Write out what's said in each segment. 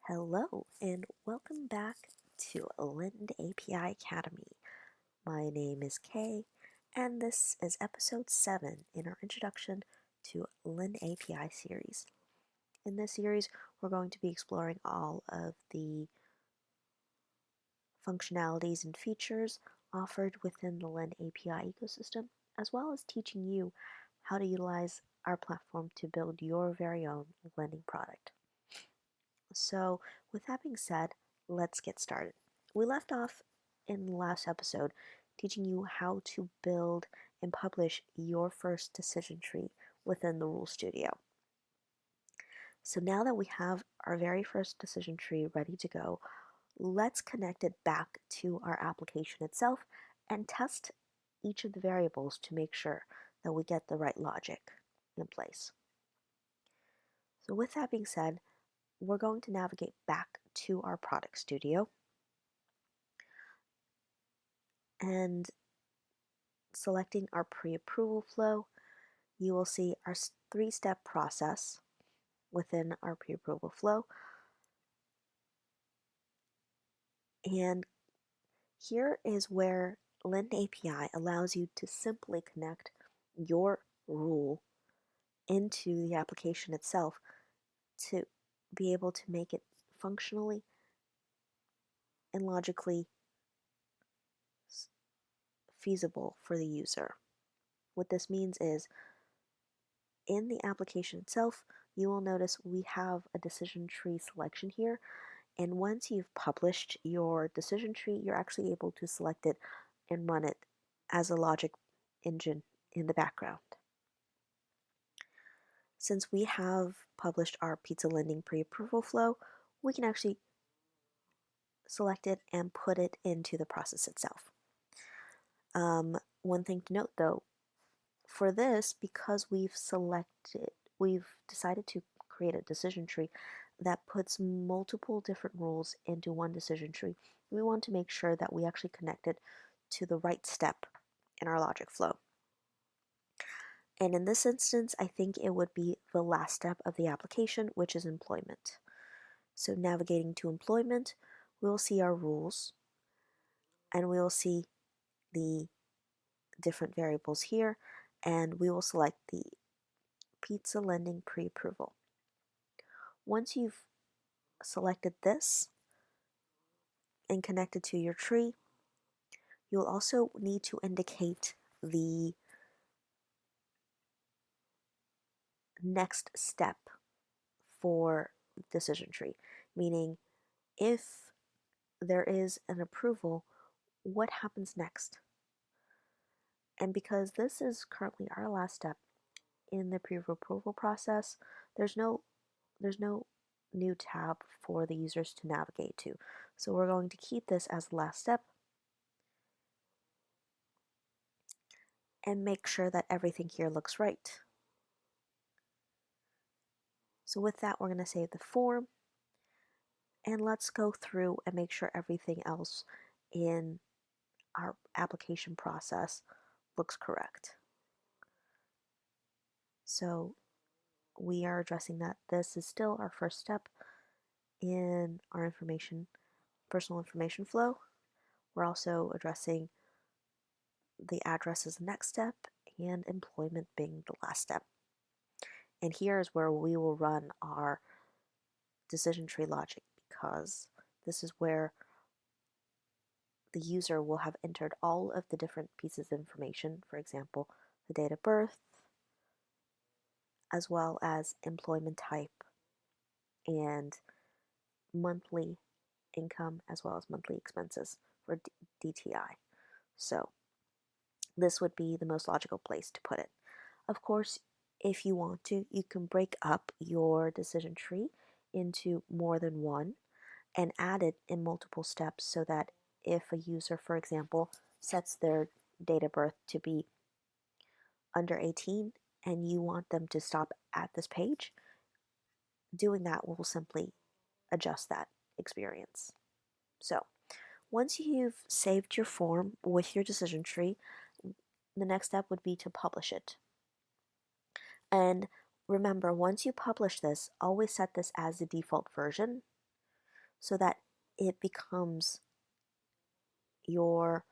Hello and welcome back to LendAPI Academy. My name is Kay and this is episode 7 in our introduction to LendAPI series. In this series, we're going to be exploring all of the functionalities and features offered within the LendAPI ecosystem, as well as teaching you how to utilize our platform to build your very own lending product. So, with that being said, let's get started. We left off in the last episode teaching you how to build and publish your first decision tree within the Rule Studio. So now that we have our very first decision tree ready to go, let's connect it back to our application itself and test each of the variables to make sure that we get the right logic in place. So with that being said, we're going to navigate back to our product studio and selecting our pre-approval flow, you will see our three-step process within our pre-approval flow. And here is where LendAPI allows you to simply connect your rule into the application itself to be able to make it functionally and logically feasible for the user. What this means is, in the application itself, you will notice we have a decision tree selection here, and once you've published your decision tree, you're actually able to select it and run it as a logic engine in the background. Since we have published our pizza lending pre-approval flow, we can actually select it and put it into the process itself. One thing to note though, for this, because we've decided to create a decision tree that puts multiple different rules into one decision tree, we want to make sure that we actually connect it to the right step in our logic flow. And in this instance, I think it would be the last step of the application, which is employment. So navigating to employment, we'll see our rules, and we'll see the different variables here, and we will select the pizza lending pre-approval. Once you've selected this and connected to your tree, you'll also need to indicate the next step for decision tree, meaning if there is an approval, what happens next? And because this is currently our last step in the pre-approval process, there's no new tab for the users to navigate to. So we're going to keep this as the last step and make sure that everything here looks right. So with that, we're going to save the form, and let's go through and make sure everything else in our application process looks correct. So we are addressing that this is still our first step in our personal information flow. We're also addressing the address as the next step and employment being the last step. And here is where we will run our decision tree logic, because this is where the user will have entered all of the different pieces of information, for example, the date of birth, as well as employment type and monthly income, as well as monthly expenses for DTI. So this would be the most logical place to put it. Of course, if you want to, you can break up your decision tree into more than one and add it in multiple steps, so that if a user, for example, sets their date of birth to be under 18 and you want them to stop at this page, doing that will simply adjust that experience. So once you've saved your form with your decision tree, the next step would be to publish it. And remember, once you publish this, always set this as the default version, so that it becomes your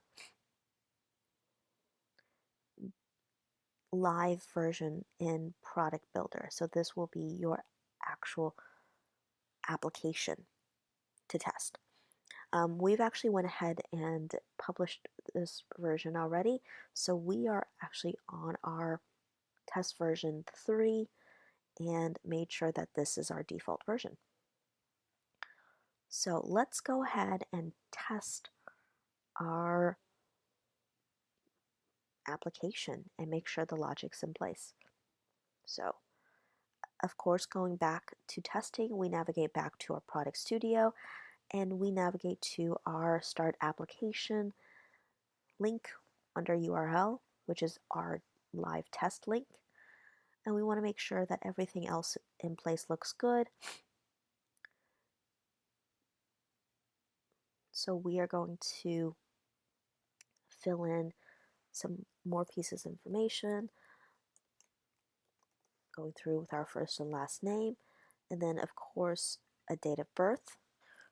live version in Product Builder. So this will be your actual application to test. We've actually went ahead and published this version already. So we are actually on our test version 3 and made sure that this is our default version. So let's go ahead and test our application and make sure the logic's in place. So, of course, going back to testing, we navigate back to our product studio and we navigate to our start application link under URL, which is our live test link. And we want to make sure that everything else in place looks good. So we are going to fill in some more pieces of information, going through with our first and last name, and then of course a date of birth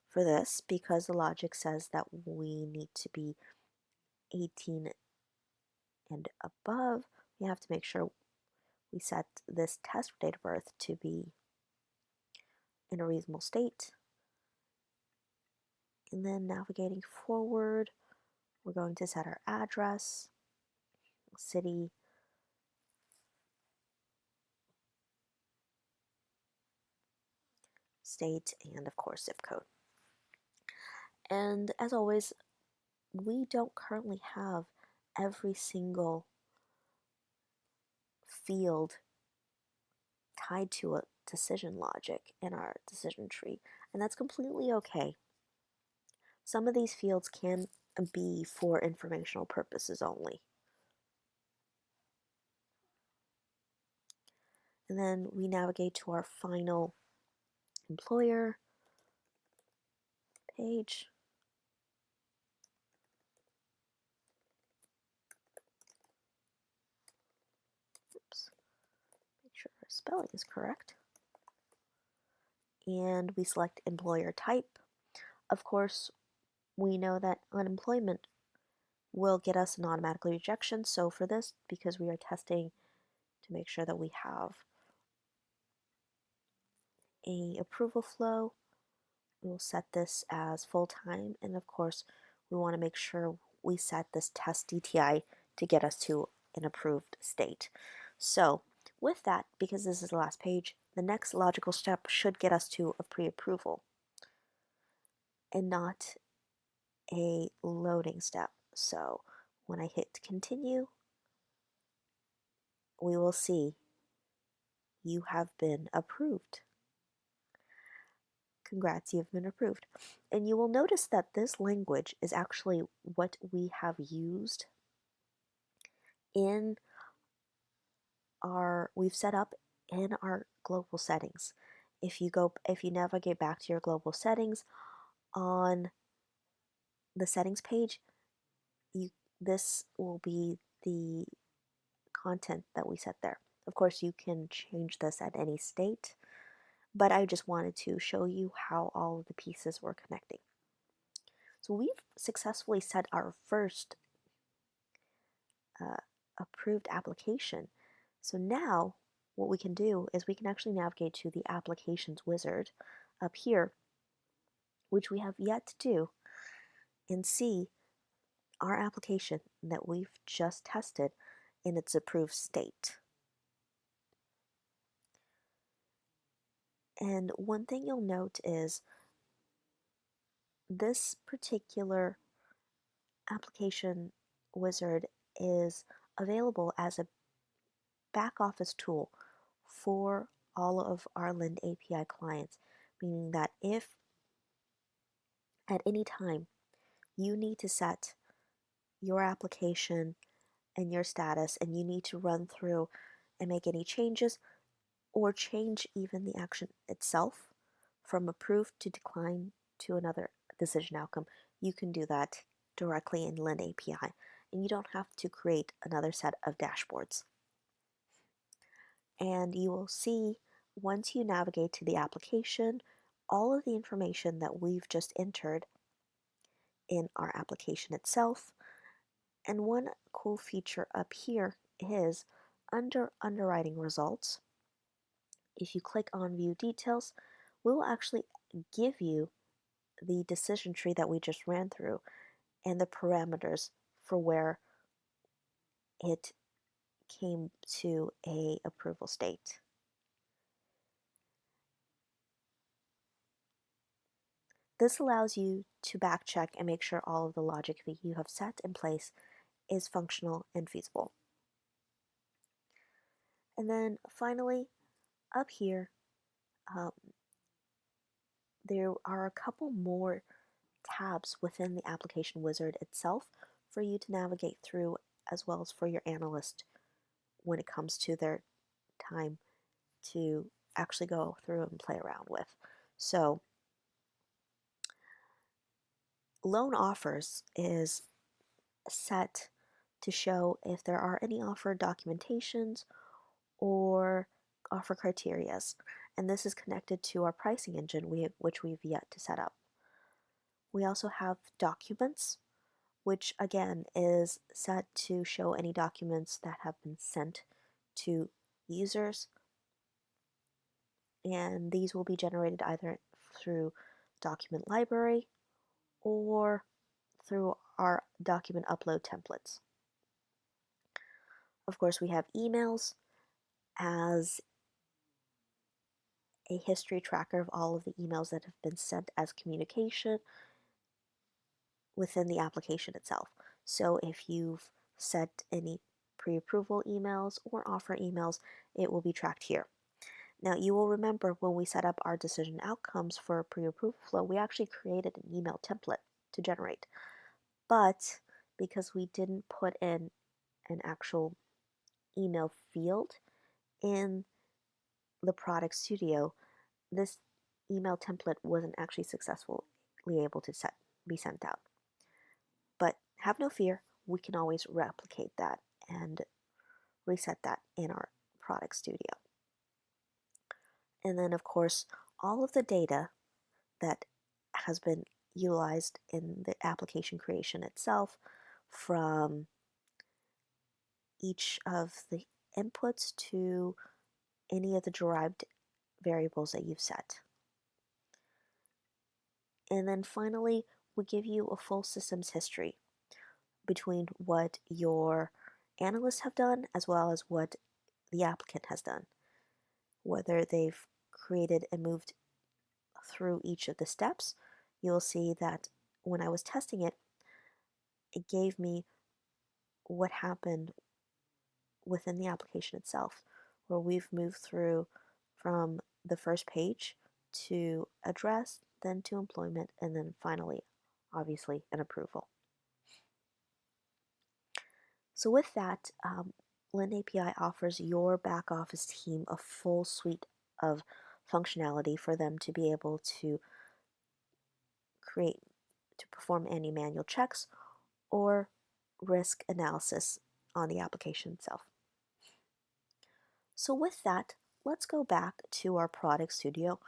for this, because the logic says that we need to be 18 and above. We have to make sure we set this test date of birth to be in a reasonable state. And then navigating forward, we're going to set our address, city, state, and of course zip code. And as always, we don't currently have every single field tied to a decision logic in our decision tree, and that's completely okay. Some of these fields can be for informational purposes only. And then we navigate to our final employer page. Oops. Make sure our spelling is correct. And we select employer type. Of course, we know that unemployment will get us an automatic rejection. So for this, because we are testing to make sure that we have a approval flow, we'll set this as full-time, and of course we want to make sure we set this test DTI to get us to an approved state. So with that, because this is the last page, the next logical step should get us to a pre-approval and not a loading step. So when I hit continue, we will see you have been approved. Congrats, you've been approved. And you will notice that this language is actually what we have used in we've set up in our global settings. If you navigate back to your global settings on the settings page, this will be the content that we set there. Of course, you can change this at any state, but I just wanted to show you how all of the pieces were connecting. So we've successfully set our first approved application. So now what we can do is we can actually navigate to the applications wizard up here, which we have yet to do, and see our application that we've just tested in its approved state. And one thing you'll note is this particular application wizard is available as a back office tool for all of our LendAPI clients, meaning that if at any time you need to set your application and your status and you need to run through and make any changes or change even the action itself from approved to decline to another decision outcome, you can do that directly in LendAPI, and you don't have to create another set of dashboards. And you will see once you navigate to the application, all of the information that we've just entered in our application itself. And one cool feature up here is under underwriting results, if you click on view details, we will actually give you the decision tree that we just ran through and the parameters for where it came to a approval state. This allows you to back check and make sure all of the logic that you have set in place is functional and feasible. And then finally, up here, um, there are a couple more tabs within the application wizard itself for you to navigate through, as well as for your analyst when it comes to their time to actually go through and play around with. So loan offers is set to show if there are any offer documentations or offer criterias, and this is connected to our pricing engine, which we've yet to set up. We also have documents, which again is set to show any documents that have been sent to users, and these will be generated either through document library or through our document upload templates. Of course, we have emails as a history tracker of all of the emails that have been sent as communication within the application itself. So if you've sent any pre-approval emails or offer emails, it will be tracked here. Now, you will remember when we set up our decision outcomes for a pre-approval flow, we actually created an email template to generate. But because we didn't put in an actual email field in the product studio, this email template wasn't actually successfully able to be sent out. But have no fear, we can always replicate that and reset that in our product studio. And then, of course, all of the data that has been utilized in the application creation itself, from each of the inputs to any of the derived variables that you've set. And then finally, we give you a full systems history between what your analysts have done as well as what the applicant has done, whether they've created and moved through each of the steps. You'll see that when I was testing it, it gave me what happened within the application itself, where we've moved through from the first page to address, then to employment, and then finally, obviously, an approval. So with that, LendAPI offers your back office team a full suite of functionality for them to be able to perform any manual checks or risk analysis on the application itself. So with that, let's go back to our product studio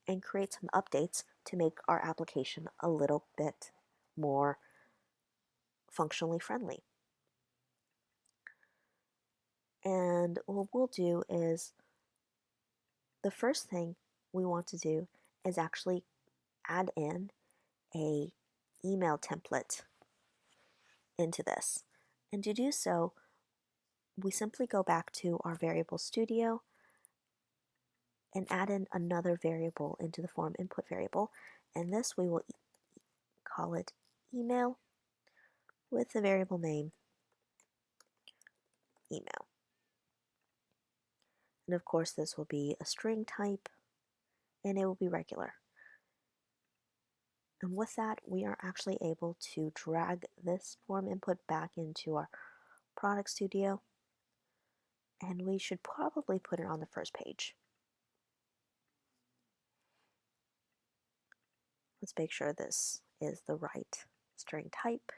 and create some updates to make our application a little bit more functionally friendly. And what we'll do is, the first thing we want to do is actually add in a email template into this. And to do so, we simply go back to our variable studio and add in another variable into the form input variable. And this we will call it email with the variable name email. And of course, this will be a string type and it will be regular. And with that, we are actually able to drag this form input back into our product studio, and we should probably put it on the first page. Let's make sure this is the right string type.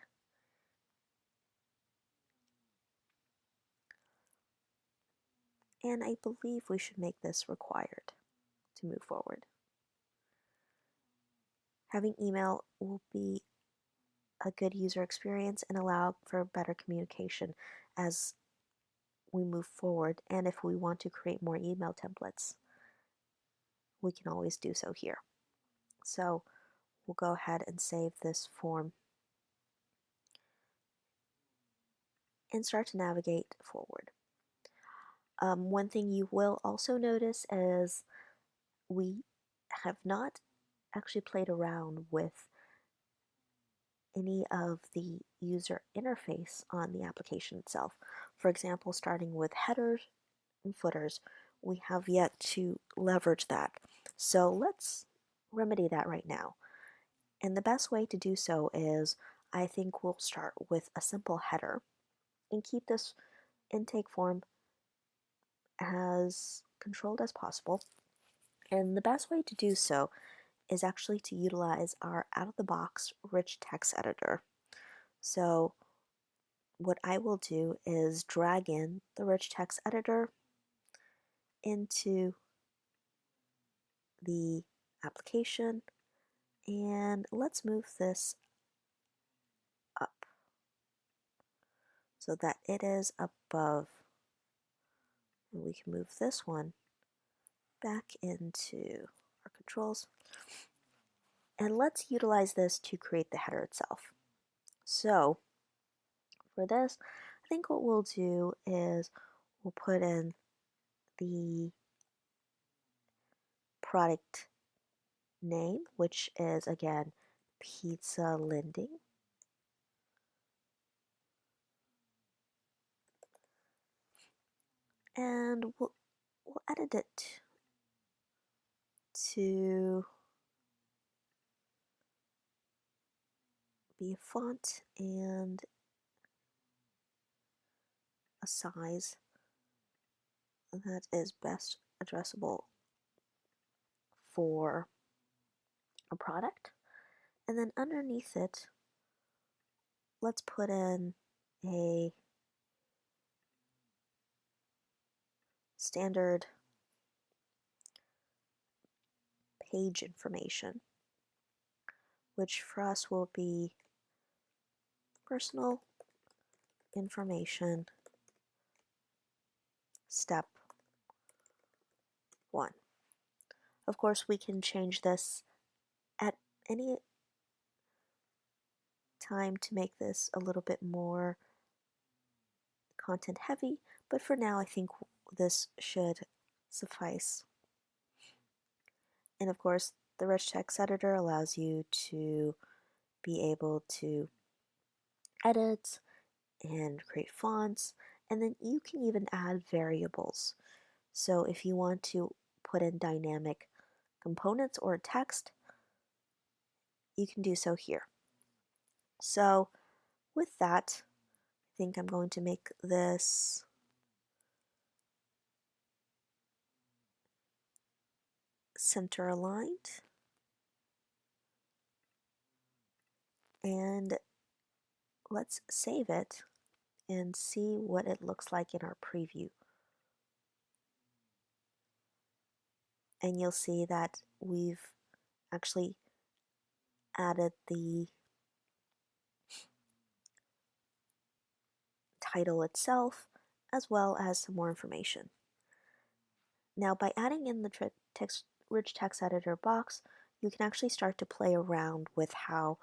And I believe we should make this required to move forward. Having email will be a good user experience and allow for better communication as we move forward. And if we want to create more email templates, we can always do so here. So we'll go ahead and save this form and start to navigate forward. One thing you will also notice is we have not actually played around with any of the user interface on the application itself. For example, starting with headers and footers, we have yet to leverage that. So let's remedy that right now. And the best way to do so is, I think we'll start with a simple header and keep this intake form as controlled as possible. And the best way to do so is actually to utilize our out-of-the-box rich text editor. So what I will do is drag in the rich text editor into the application, and let's move this up so that it is above. And we can move this one back into our controls. And let's utilize this to create the header itself. So for this, I think what we'll do is we'll put in the product name, which is again pizza lending. And we'll edit it to be a font and a size that is best addressable for a product. And then underneath it, let's put in a standard page information, which for us will be personal information step 1. Of course, we can change this at any time to make this a little bit more content heavy, but for now I think this should suffice. And of course, the rich text editor allows you to be able to edit and create fonts, and then you can even add variables. So if you want to put in dynamic components or text, you can do so here. So with that, I think I'm going to make this center aligned, and let's save it and see what it looks like in our preview. And you'll see that we've actually added the title itself as well as some more information. Now by adding in the rich text editor box, you can actually start to play around with how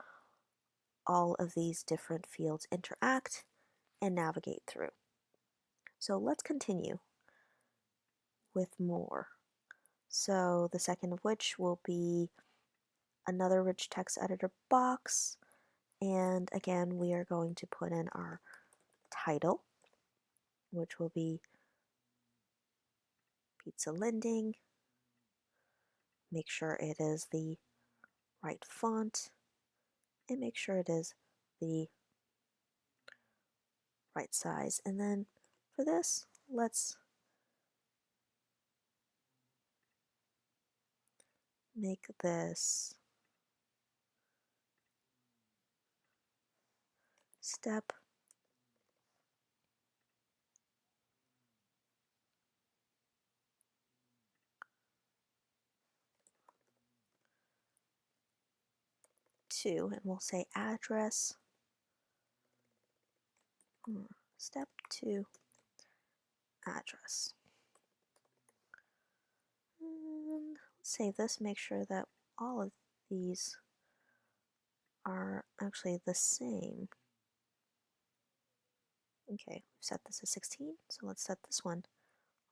all of these different fields interact and navigate through. So let's continue with more. So the second of which will be another rich text editor box, and again we are going to put in our title, which will be pizza lending. Make sure it is the right font and make sure it is the right size. And then for this, let's make this step 2, and we'll say address, step 2, address. And save this, make sure that all of these are actually the same. Okay, we've set this as 16, so let's set this one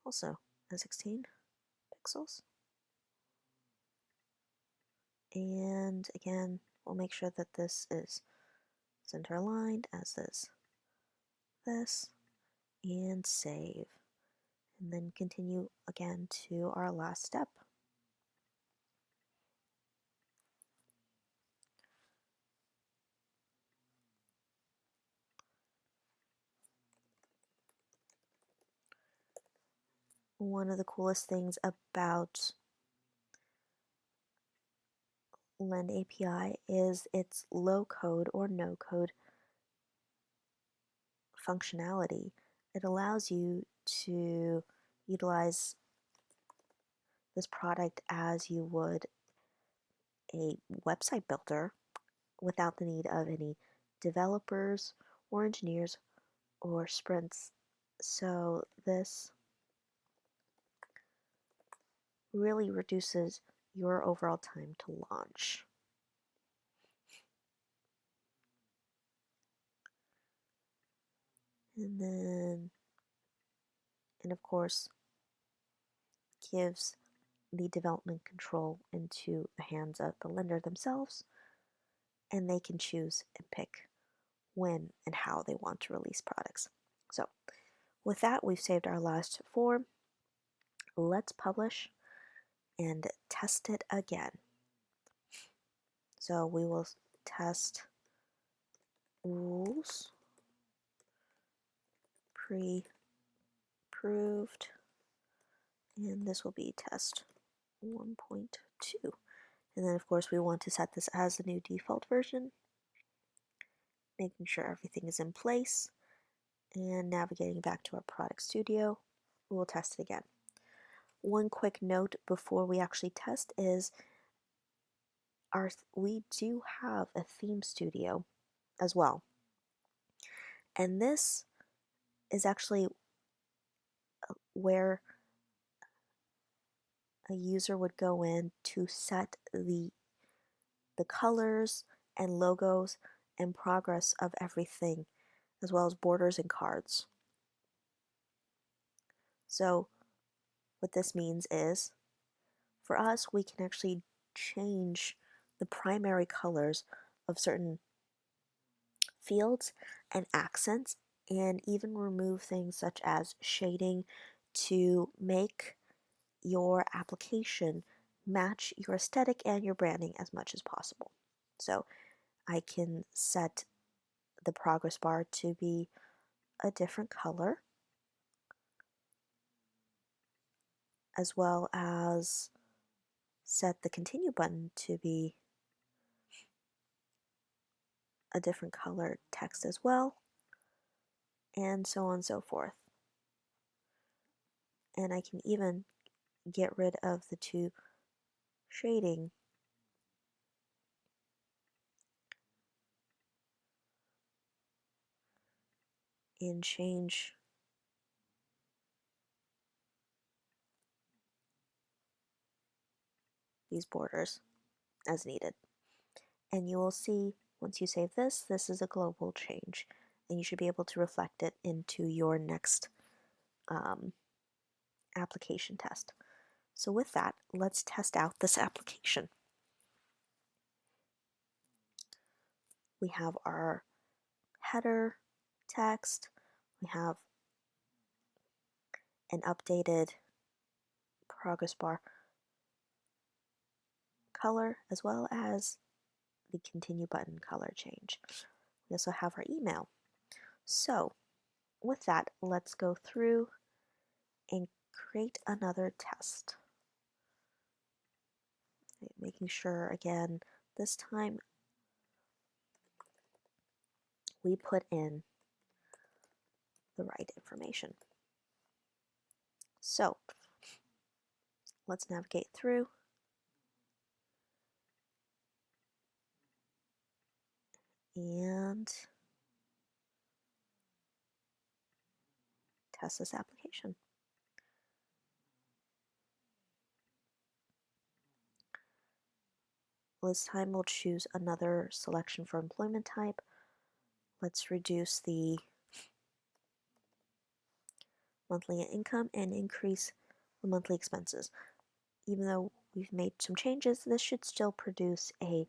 also as 16 pixels. And again, we'll make sure that this is center aligned, as is this, and save. And then continue again to our last step. One of the coolest things about LendAPI is its low code or no code functionality. It allows you to utilize this product as you would a website builder without the need of any developers or engineers or sprints. So this really reduces your overall time to launch. And of course, gives the development control into the hands of the lender themselves, and they can choose and pick when and how they want to release products. So with that, we've saved our last form. Let's publish and test it again. So we will test rules pre-proved, and this will be test 1.2. And then of course we want to set this as the new default version, making sure everything is in place, and navigating back to our product studio, we will test it again. One quick note before we actually test is we do have a theme studio as well. And this is actually where a user would go in to set the colors and logos and progress of everything, as well as borders and cards. So what this means is, for us, we can actually change the primary colors of certain fields and accents, and even remove things such as shading to make your application match your aesthetic and your branding as much as possible. So I can set the progress bar to be a different color, as well as set the continue button to be a different color text as well, and so on and so forth. And I can even get rid of the two shading and change these borders as needed. And you will see once you save this, this is a global change, and you should be able to reflect it into your next application test. So with that, let's test out this application. We have our header text, we have an updated progress bar color, as well as the continue button color change. We also have our email. So with that, let's go through and create another test. Okay, making sure again, this time we put in the right information. So let's navigate through. and test this application. This time we'll choose another selection for employment type. Let's reduce the monthly income and increase the monthly expenses. Even though we've made some changes, this should still produce a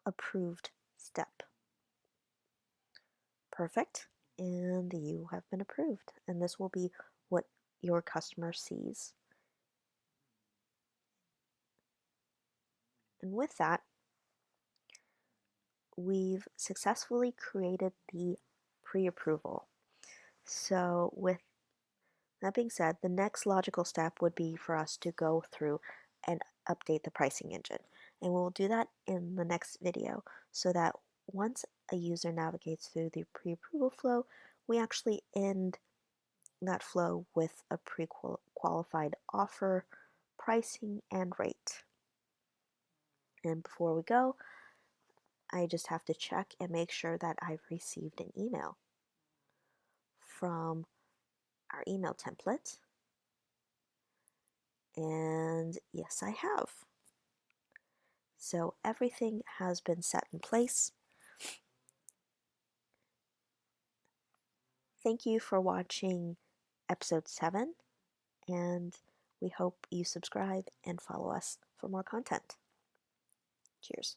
approved step. Perfect. And you have been approved. And this will be what your customer sees. And with that, we've successfully created the pre-approval. So with that being said, the next logical step would be for us to go through and update the pricing engine. And we'll do that in the next video so that once a user navigates through the pre-approval flow, we actually end that flow with a pre-qualified offer, pricing, and rate. And before we go, I just have to check and make sure that I've received an email from our email template. And yes, I have. So everything has been set in place. Thank you for watching episode 7, and we hope you subscribe and follow us for more content. Cheers.